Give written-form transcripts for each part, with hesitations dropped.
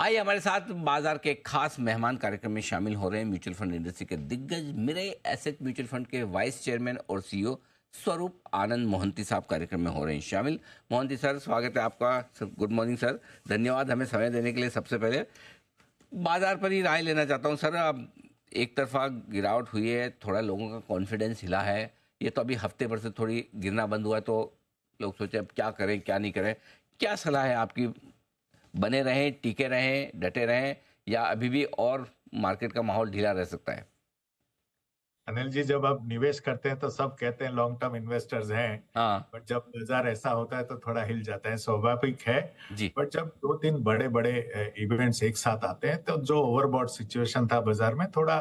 आइए हमारे साथ बाजार के खास मेहमान कार्यक्रम में शामिल हो रहे हैं म्यूचुअल फंड इंडस्ट्री के दिग्गज मिरे एसेट म्यूचुअल फंड के वाइस चेयरमैन और सीईओ स्वरूप आनंद मोहंती साहब कार्यक्रम में हो रहे हैं शामिल। मोहंती सर, स्वागत है आपका सर। गुड मॉर्निंग सर, धन्यवाद हमें समय देने के लिए। सबसे पहले बाजार पर ही राय लेना चाहता हूँ सर। अब एक तरफा गिरावट हुई है, थोड़ा लोगों का कॉन्फिडेंस हिला है। ये तो अभी हफ्ते भर से थोड़ी गिरना बंद हुआ है, तो लोग सोचे अब क्या करें क्या नहीं करें। क्या सलाह है आपकी? बने रहें, टिके रहें, डटे रहें, या अभी भी और मार्केट का माहौल ढीला रह सकता है? अनिल जी, जब आप निवेश करते हैं तो सब कहते हैं लॉन्ग टर्म इन्वेस्टर्स हैं। हाँ बट जब बाजार ऐसा होता है तो थोड़ा हिल जाता है, स्वाभाविक है। जी। बट जब दो तीन बड़े बड़े इवेंट्स एक साथ आते हैं तो जो ओवरबॉट सिचुएशन था बाजार में, थोड़ा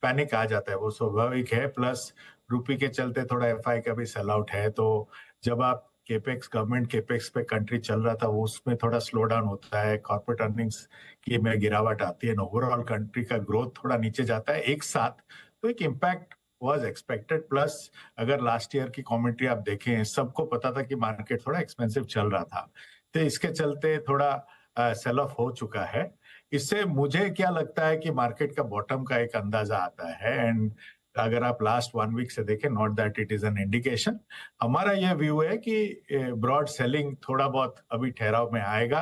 पैनिक आ जाता है, वो स्वाभाविक है। प्लस रुपये के चलते थोड़ा एफआई का भी सेल आउट है। तो जब आप केपेक्स, गवर्नमेंट केपेक्स पे कंट्री चल रहा था, वो उसमें थोड़ा स्लो डाउन होता है, कॉर्पोरेट अर्निंग्स की में गिरावट आती है, ओवरऑल कंट्री का ग्रोथ थोड़ा नीचे जाता है एक साथ। तो एक इम्पैक्ट वाज एक्सपेक्टेड। प्लस अगर लास्ट ईयर की कमेंट्री आप देखें, सबको पता था कि मार्केट थोड़ा एक्सपेंसिव चल रहा था, तो इसके चलते थोड़ा सेल ऑफ हो चुका है। इससे मुझे क्या लगता है कि मार्केट का बॉटम का एक अंदाजा आता है। एंड अगर आप लास्ट 1 वीक से देखें, not that it is an indication, हमारा यह व्यू है कि ब्रॉड सेलिंग थोड़ा बहुत अभी ठहराव में आएगा,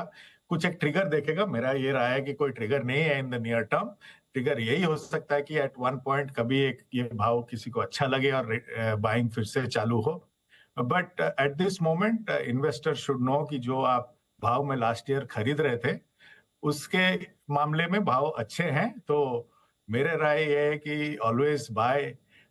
कुछ एक ट्रिगर देखेगा। मेरा ये राय है कि कोई ट्रिगर नहीं है in the near term. Trigger यही हो सकता है कि एट वन पॉइंट कभी एक ये भाव किसी को अच्छा लगे और बाइंग फिर से चालू हो। But at this moment investor should know कि जो आप भाव में लास्ट ईयर खरीद रहे थे, उसके मामले में भाव अच्छे हैं। तो मेरे राय ये है कि always buy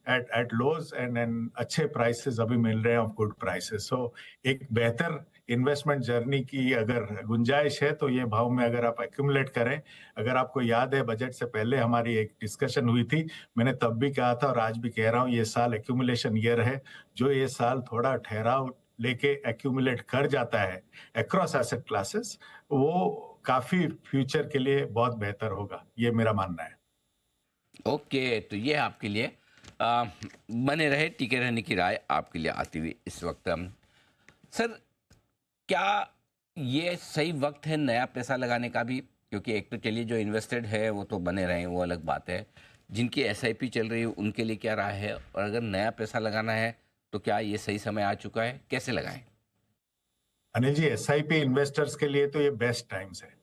at lows and अच्छे प्राइसेस अभी मिल रहे हैं, ऑफ गुड प्राइसेस। सो एक बेहतर इन्वेस्टमेंट जर्नी की अगर गुंजाइश है तो ये भाव में अगर आप एक्यूमुलेट करें। अगर आपको याद है, बजट से पहले हमारी एक डिस्कशन हुई थी, मैंने तब भी कहा था और आज भी कह रहा हूं, ये साल एक्यूमुलेशन ईयर है। जो ये साल थोड़ा ठहराव लेके एक्यूमुलेट कर जाता है अक्रॉस एसेट क्लासेस, वो काफी फ्यूचर के लिए बहुत बेहतर होगा, ये मेरा मानना है। ओके, तो ये आपके लिए आ, बने रहे टिके रहने की राय आपके लिए आती हुई इस वक्त। सर, क्या ये सही वक्त है नया पैसा लगाने का भी? क्योंकि एक तो चलिए जो इन्वेस्टेड है वो तो बने रहे, वो अलग बात है। जिनकी एसआईपी चल रही है उनके लिए क्या राय है? और अगर नया पैसा लगाना है तो क्या ये सही समय आ चुका है? कैसे लगाएं? अनिल जी, एसआईपी इन्वेस्टर्स के लिए तो ये बेस्ट टाइम्स है।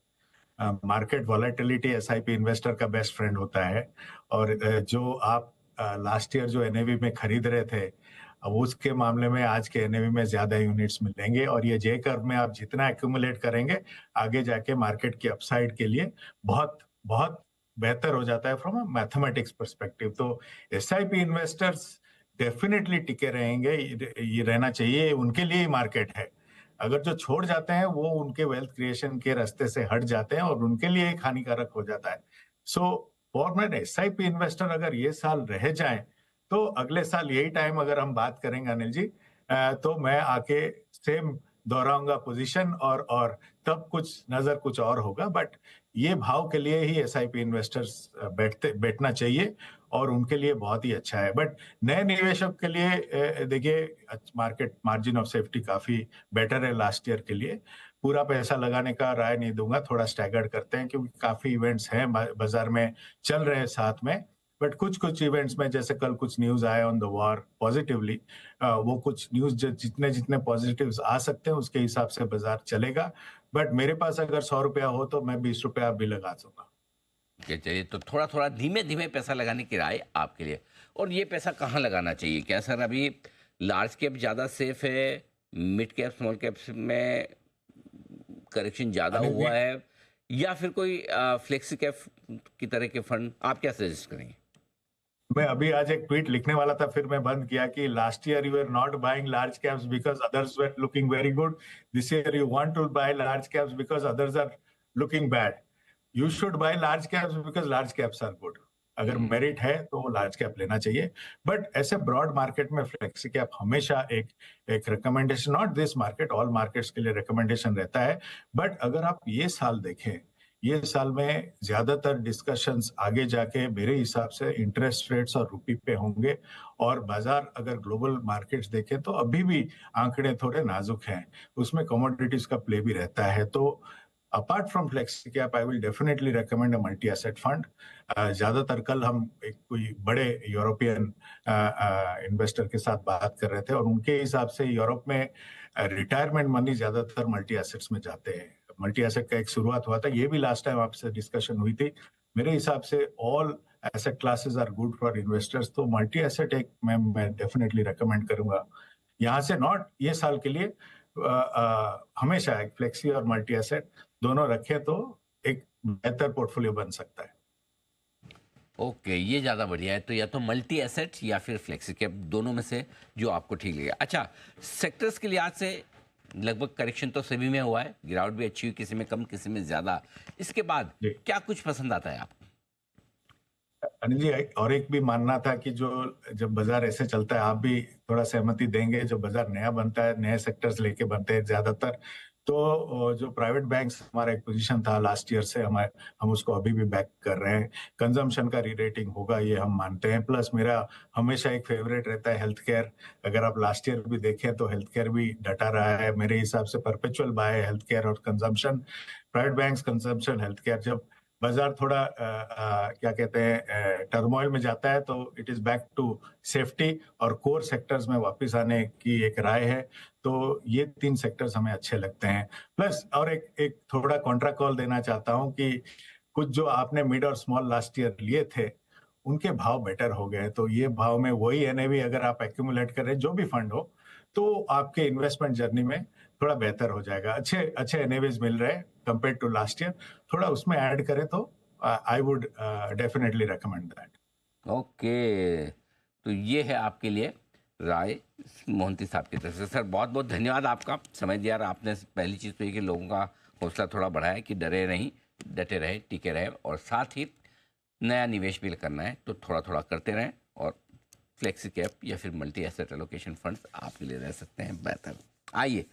मार्केट वॉलेटिलिटी एसआईपी इन्वेस्टर का बेस्ट फ्रेंड होता है। और जो आप लास्ट ईयर जो एनएवी में खरीद रहे थे, अब उसके मामले में आज के एनएवी में ज्यादा यूनिट्स मिलेंगे। और ये जे कर्व में आप जितना एक्यूमुलेट करेंगे, आगे जाके मार्केट की अपसाइड के लिए बहुत बहुत बेहतर हो जाता है फ्रॉम अ मैथमेटिक्स परस्पेक्टिव। तो एसआईपी इन्वेस्टर्स डेफिनेटली टिके रहेंगे, ये रहना चाहिए, उनके लिए ही मार्केट है। अगर जो छोड़ जाते हैं वो उनके वेल्थ क्रिएशन के रास्ते से हट जाते हैं और उनके लिए एक हानिकारक हो जाता है। So for an SIP investor अगर ये साल रह जाए, तो अगले साल यही टाइम अगर हम बात करेंगे अनिल जी, तो मैं आके सेम दोहराऊंगा पोजीशन, और तब कुछ नजर कुछ और होगा। बट ये भाव के लिए ही एसआईपी इन्वेस्टर्स बैठना चाहिए और उनके लिए बहुत ही अच्छा है। बट नए निवेशक के लिए देखिए, मार्केट मार्जिन ऑफ सेफ्टी काफी बेटर है लास्ट ईयर के लिए। पूरा पैसा लगाने का राय नहीं दूंगा, थोड़ा स्टैगर्ड करते हैं, क्योंकि काफी इवेंट्स हैं बाजार में चल रहे हैं साथ में। बट कुछ कुछ इवेंट्स में, जैसे कल कुछ न्यूज आए ऑन द वॉर पॉजिटिवली, वो कुछ न्यूज जितने जितने पॉजिटिव्स आ सकते हैं उसके हिसाब से बाजार चलेगा। बट मेरे पास अगर 100 रुपया हो तो मैं 20 रुपया भी लगा दूंगा। चलिए, तो थोड़ा थोड़ा धीमे धीमे पैसा लगाने की राय आपके लिए। और ये पैसा कहाँ लगाना चाहिए? क्या सर अभी लार्ज कैप ज़्यादा सेफ है? मिड कैप स्मॉल कैप्स में करेक्शन ज़्यादा अनिल जी, हुआ है, या फिर कोई फ्लेक्सी कैप की तरह के फंड? आप क्या सजेस्ट करेंगे? मैं अभी आज एक ट्वीट लिखने वाला था, फिर मैं बंद किया कि last year you are not buying large caps because others were looking very good. This year you want to buy large caps because others are looking bad. You should buy large caps because large caps are good. अगर hmm, merit है तो large cap लेना चाहिए। But ऐसे broad market में flexi cap हमेशा एक एक recommendation, not this market, all markets के लिए रिकमेंडेशन रहता है। बट अगर आप ये साल देखें, ये साल में ज्यादातर डिस्कशंस आगे जाके मेरे हिसाब से इंटरेस्ट रेट्स और रुपी पे होंगे। और बाजार अगर ग्लोबल मार्केट्स देखें तो अभी भी आंकड़े थोड़े नाजुक हैं, उसमें कमोडिटीज का प्ले भी रहता है। तो apart from flexi cap I will definitely recommend a multi asset fund. ज्यादातर कल हम एक कोई बड़े यूरोपियन इन्वेस्टर के साथ बात कर रहे थे और उनके हिसाब से यूरोप में रिटायरमेंट मनी ज्यादातर मल्टी एसेट्स में जाते हैं। मल्टी एसेट का एक शुरुआत हुआ था, ये भी लास्ट टाइम आपसे डिस्कशन हुई थी। मेरे हिसाब से all asset classes are good for investors, तो मल्टी एसेट एक मैं डेफिनेटली रेकमेंड करूंगा यहाँ से। नॉट ये साल के लिए, हमेशा एक फ्लेक्सी और मल्टी एसेट दोनों रखे तो एक बेहतर पोर्टफोलियो बन सकता है। ओके, ये ज़्यादा बढ़िया है। तो या तो मल्टी एसेट या फिर फ्लेक्सी कैप, दोनों में से जो आपको ठीक लगे। अच्छा, सेक्टर्स के लिहाज से लगभग करेक्शन तो सभी में हुआ है, गिरावट भी अच्छी हुई, किसी में कम किसी में ज़्यादा। इसके बाद जी क्या कुछ पसंद आता है आपको? अनिल जी, और एक भी मानना था कि जो जब बाजार ऐसे चलता है, आप भी थोड़ा सहमति देंगे, जो बाजार नया बनता है, नए सेक्टर्स लेके बनते हैं ज्यादातर, तो जो प्राइवेट बैंक्स हमारा एक पोजीशन था लास्ट ईयर से, हम उसको अभी भी बैक कर रहे हैं। कंजम्पशन का रीरेटिंग होगा ये हम मानते हैं। प्लस मेरा हमेशा एक फेवरेट रहता है हेल्थ केयर। अगर आप लास्ट ईयर भी देखें तो हेल्थ केयर भी डटा रहा है। मेरे हिसाब से परपेचुअल बाय है हेल्थ केयर और consumption, private banks, consumption, health care. जब बाजार थोड़ा क्या कहते हैं टर्मोइल में जाता है तो it is back to safety और कोर सेक्टर्स में वापस आने की एक राय है। तो ये 3 सेक्टर्स हमें अच्छे लगते हैं। प्लस और एक थोड़ा कॉन्ट्रा कॉल देना चाहता हूं कि कुछ जो आपने मिड और स्मॉल लास्ट ईयर लिए थे उनके भाव बेटर हो गए, तो ये भाव में वही एनएवी अगर आप एक्यूमुलेट करें जो भी फंड हो, तो आपके इन्वेस्टमेंट जर्नी में थोड़ा बेहतर हो जाएगा। अच्छे अच्छे एनएवीज मिल रहे हैं कंपेयर टू लास्ट ईयर, थोड़ा उसमें ऐड करें तो I would definitely recommend that. Okay, तो ये है आपके लिए राय मोहंती साहब की तरफ से। सर बहुत बहुत धन्यवाद आपका, समय दिया। और आपने पहली चीज़ तो ये कि लोगों का हौसला थोड़ा बढ़ाया कि डरे नहीं, डटे रहे, टिके रहे, और साथ ही नया निवेश भी करना है तो थोड़ा थोड़ा करते रहें। और फ्लेक्सी कैप या फिर मल्टी एसेट एलोकेशन फंड्स आपके लिए रह सकते हैं बेहतर। आइए